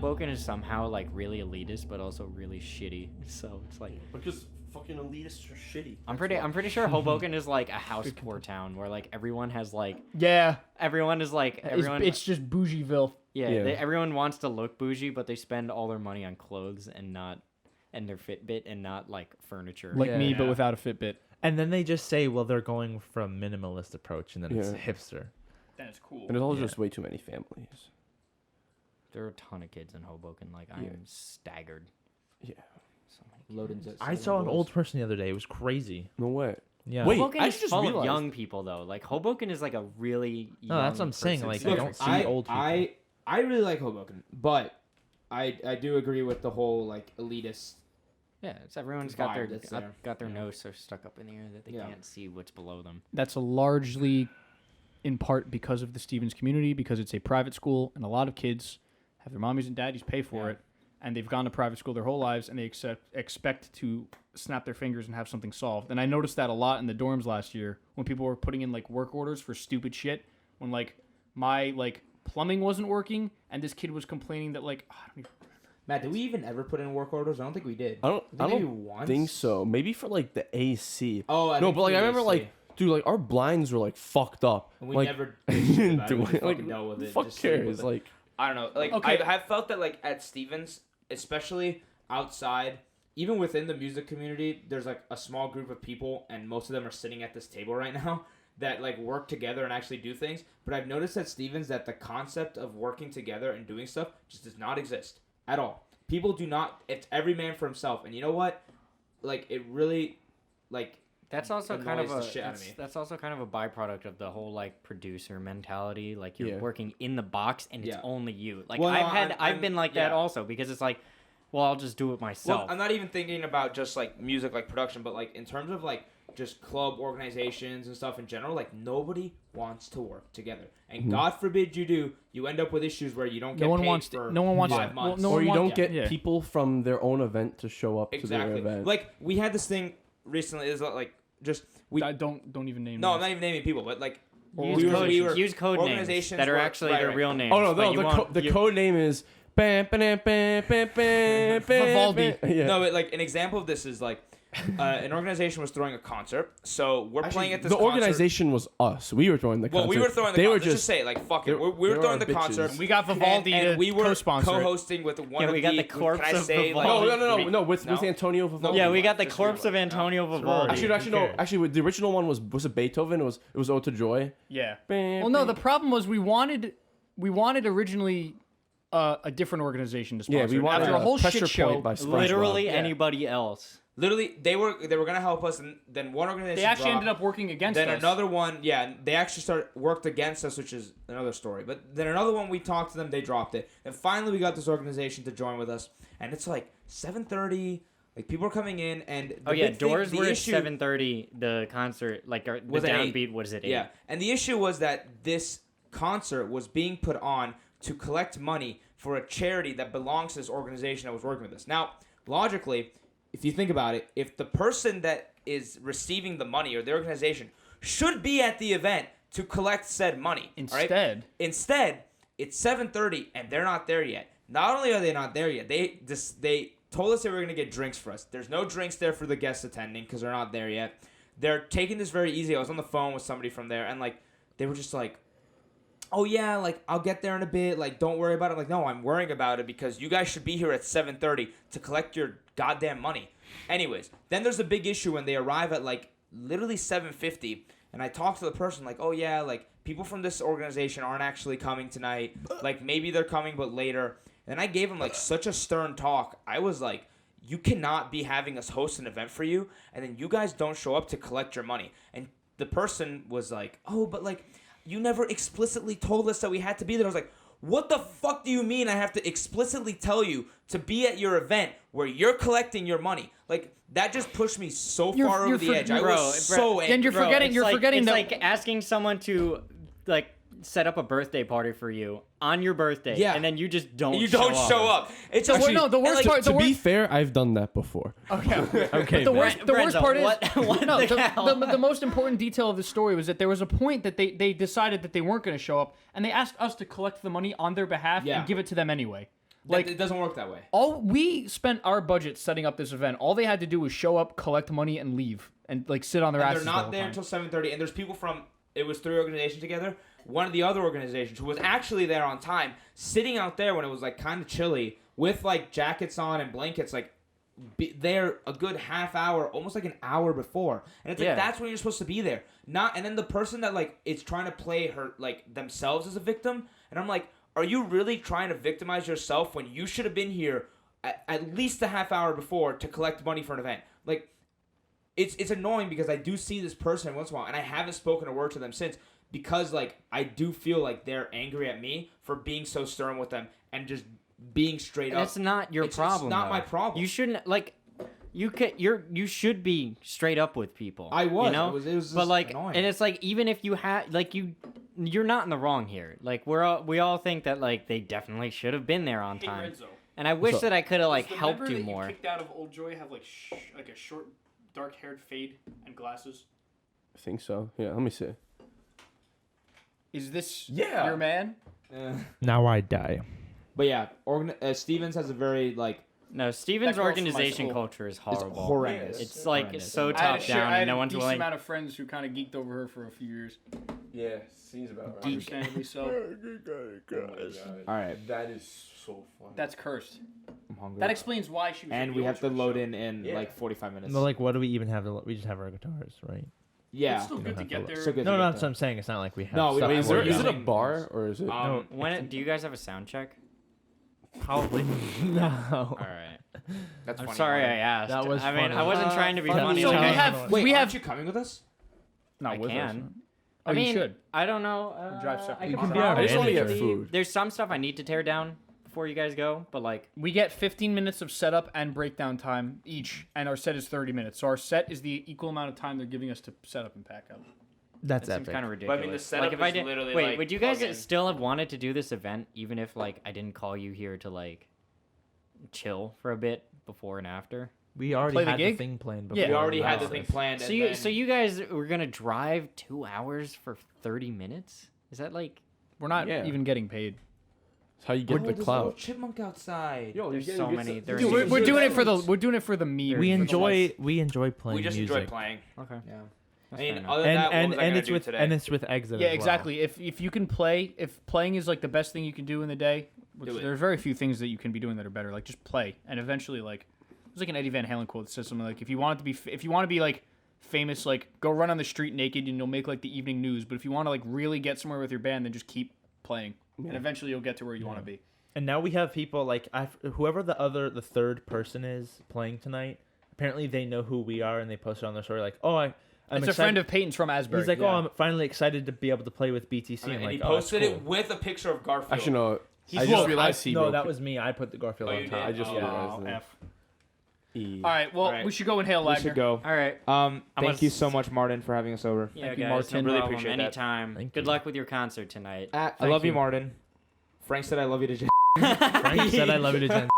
Hoboken is somehow like really elitist, but also really shitty. So it's like Because fucking elitists are shitty. I'm pretty sure Hoboken is like a house poor town where like everyone has like Yeah. everyone is like everyone. It's just bougieville. Yeah, Yeah. Everyone wants to look bougie, but they spend all their money on clothes and their Fitbit and not like furniture. Like me, but Yeah. without a Fitbit. And then they just say, well, they're going from minimalist approach, and then it's Yeah. hipster. Then it's cool. And there's also Yeah. just way too many families. There are a ton of kids in Hoboken. Like I Yeah. am staggered. Yeah. So many Loading kids. I saw an old person the other day. It was crazy. No way. Yeah. Wait, Hoboken I is just full realized- of young people though. Like Hoboken is like a really No, that's what I'm young saying, person's like, I city. don't see old people. I really like Hoboken, but I do agree with the whole like elitist. Yeah, it's everyone's got vibe that's there. got their Yeah. nose so stuck up in the air that they Yeah. can't see what's below them. That's largely in part because of the Stevens community, because it's a private school and a lot of kids have their mommies and daddies pay for Yeah. it, and they've gone to private school their whole lives, and they expect to snap their fingers and have something solved. And I noticed that a lot in the dorms last year when people were putting in like work orders for stupid shit. When like my like plumbing wasn't working, and this kid was complaining that like I don't even, Matt, did we even ever put in work orders? I don't think we did. I maybe don't once? think so. Maybe for like the AC. Oh, No, but like I remember like, dude, like our blinds were like fucked up. and we like, never did about it. do We it. just Like, fucking dealt with it. fuck just lived cares? with it. Like, I don't know. Like Okay. I have felt that like at Stevens, especially outside, even within the music community, there's like a small group of people, and most of them are sitting at this table right now that like work together and actually do things. But I've noticed at Stevens that the concept of working together and doing stuff just does not exist at all. People do not. It's every man for himself, and you know what? Like it really, like That's also kind of annoys the a shit out of me. that's also kind of a byproduct of the whole like producer mentality. Like you're Yeah. working in the box and it's Yeah. only you. Like Well, no, I've I'm- been like that yeah. also because it's like, well, I'll just do it myself. Well, I'm not even thinking about just like music, like production, but like in terms of like just club organizations and stuff in general, like nobody wants to work together. And God forbid you do, you end up with issues where you don't get no one paid wants for to, no one wants 5 to, months. no or one you wants, don't get yeah. people from their own event to show up to their Exactly. event. Like we had this thing recently. Is like just we. don't even name No, I'm names. not even naming people, but like use, we were- code, we were- use code names organizations that are were- actually right, their right. real names. oh no, but you won't- the you- code name is Vivaldi. Yeah. No, but like an example of this is like an organization was throwing a concert, so we're playing at this. the concert. organization was us. We were throwing the concert. Well, we were throwing the They concert. were Let's just just say, like, fuck it. they- We were they were throwing our the bitches. concert. We got Vivaldi and to we were co-sponsor it. co-hosting with one Yeah, of we the... got the corpse can I of say, like, Vivaldi. no, with No? Antonio Vivaldi. Yeah, we got the Just corpse of real- Antonio Vivaldi. Actually, the original one was it Beethoven? It was Ode to Joy. Yeah. Well, no, the problem was we wanted originally a different organization to sponsor. Yeah, we it. wanted after a whole Pressure shit show. Point by SpongeBob. Literally Yeah. anybody else. Literally, they were going to help us, and then one organization They actually dropped. ended up working against Then us. another one, yeah, they actually worked against us, which is another story. But then another one, we talked to them, they dropped it. And finally, we got this organization to join with us, and it's like 7:30. Like people are coming in, and the Oh yeah, big thing- doors the were at issue- 7:30. The concert, like the Was at 8. downbeat, was at 8. Yeah, and the issue was that this concert was being put on to collect money for a charity that belongs to this organization that was working with us. Now, logically, if you think about it, if the person that is receiving the money or the organization should be at the event to collect said money, all right? Instead, it's 7:30 and they're not there yet. Not only are they not there yet, they told us they were going to get drinks for us. There's no drinks there for the guests attending because they're not there yet. They're taking this very easy. I was on the phone with somebody from there, and like they were just like, oh yeah, like I'll get there in a bit, like don't worry about it. Like, no, I'm worrying about it because you guys should be here at 7:30 to collect your goddamn money. Anyways, then there's a big issue when they arrive at like literally 7:50, and I talk to the person like, oh yeah, like people from this organization aren't actually coming tonight. Like maybe they're coming but later. And I gave him like such a stern talk. I was like, you cannot be having us host an event for you and then you guys don't show up to collect your money. And the person was like, oh, but like you never explicitly told us that we had to be there. I was like, what the fuck do you mean I have to explicitly tell you to be at your event where you're collecting your money? Like, that just pushed me so far over the edge. I was so angry. And you're forgetting, It's forgetting it's that. like asking someone to like set up a birthday party for you on your birthday, Yeah. and then you just don't. You don't show up. It's just, no, the worst part. To be fair, I've done that before. Okay. Okay. The man. worst part is what no. the hell? The most important detail of the story was that there was a point that they decided that they weren't going to show up, and they asked us to collect the money on their behalf Yeah. and give it to them anyway. Like, it doesn't work that way. all we spent our budget setting up this event. All they had to do was show up, collect money, and leave, and like sit on their And asses. they're the not whole there time. until 7:30. And there's people from. It was 3 organizations together. One of the other organizations who was actually there on time, sitting out there when it was like kind of chilly, with like jackets on and blankets, like there a good half hour, almost like an hour before. And it's like that's when you're supposed to be there. And then the person that like is trying to play her like themselves as a victim. And I'm like, are you really trying to victimize yourself when you should have been here at least a half hour before to collect money for an event? Like, it's annoying because I do see this person once in a while, and I haven't spoken a word to them since because like I do feel like they're angry at me for being so stern with them and just being straight up. That's not your problem. It's not though. my problem. You shouldn't like. You should be straight up with people. I was. You know? It was but just like, annoying. and it's like even if you had like you're not in the wrong here. Like we all think that like they definitely should have been there on time. And I wish that I could have like helped you more. Kicked out of Old Joy have like a short, dark-haired fade and glasses. I think so. Yeah, let me see. Is this Yeah. your man? Now I die. But yeah, Stevens has a very like No, Steven's That girl's from my organization school. culture is horrible. horrendous. It's like Horrendous. so I had top a down, and no a one's decent willing. amount of friends who kind of geeked over her for a few years. Yeah, seems about right. Understandably so. All right, That is so funny. That's cursed. I'm hungry. That explains why she was. and at we the have to Old Joy load show. in Yeah. like 45 minutes. But like, what do we even have to? We just have our guitars, right? yeah. It's still good to have get to- there. So good. No, to no, get that's what I'm saying. It's not like we have. No, we stuff don't- Is, for there, you. is it a using- bar or is it? No, Do you guys have a sound check? Probably no. All right. That's I'm funny. sorry I Martin. asked. That was I mean, funny. I wasn't trying to be funny. funny. So like we I- have. Wait, we aren't have. you coming with us? No, I with us. can. Oh, I mean, you should. I don't know. drive separately. I You could can be our probably I just want to get manager. food. There's some stuff I need to tear down before you guys go, but like, We get 15 minutes of setup and breakdown time each, and our set is 30 minutes. So our set is the equal amount of time they're giving us to set up and pack up. That's that seems epic. kind of But ridiculous. I mean, the like setup if I is did, literally, wait, like, would you guys plug in. still have wanted to do this event even if like I didn't call you here to like chill for a bit before and after? We already Play the had the gig? thing planned. Yeah. We already had the this. thing planned. So and you then- so you guys were gonna drive 2 hours for 30 minutes? Is that like? We're not Yeah. even getting paid. That's how you Oh, get the there's a little clout. chipmunk outside. Yo, There's so many. There's Dude, we're doing it for the meme. We for the enjoy lights. playing We just music. enjoy playing. Okay. Yeah. That's I mean, fair enough. other than that, what and was I gonna it's do with today? and it's with exit. Yeah, as well. exactly. If you can play, if playing is like the best thing you can do in the day, which Do it. there are very few things that you can be doing that are better. Like just play, and eventually, like there's like an Eddie Van Halen quote that says something like, if you want to be like famous, like go run on the street naked and you'll make like the evening news. But if you want to like really get somewhere with your band, then just keep playing, and eventually you'll get to where you want to be. And now we have people like whoever the third person is playing tonight. Apparently, they know who we are, and they post it on their story like, "Oh, I'm It's excited. a friend of Peyton's from Asbury. He's like, yeah. "Oh, I'm finally excited to be able to play with BTC." I mean, I'm and like, he "Oh, that's posted cool." it with a picture of Garfield. Actually, no. I Well, just realized he no, broke that it. was me. I put the Garfield Oh, on you top. did? I just Oh, realized that. F. E. All right, well, All right. we should go inhale We Lagner. should go. All right. Thank gonna you so much, Martin, for having us over. Yeah, Thank you, guys, Martin. No Really problem. appreciate that. Anytime. Thank Good you. luck with your concert tonight. I Thank love you, you. Martin. Frank said I love you to Frank said, "I love you to Jen."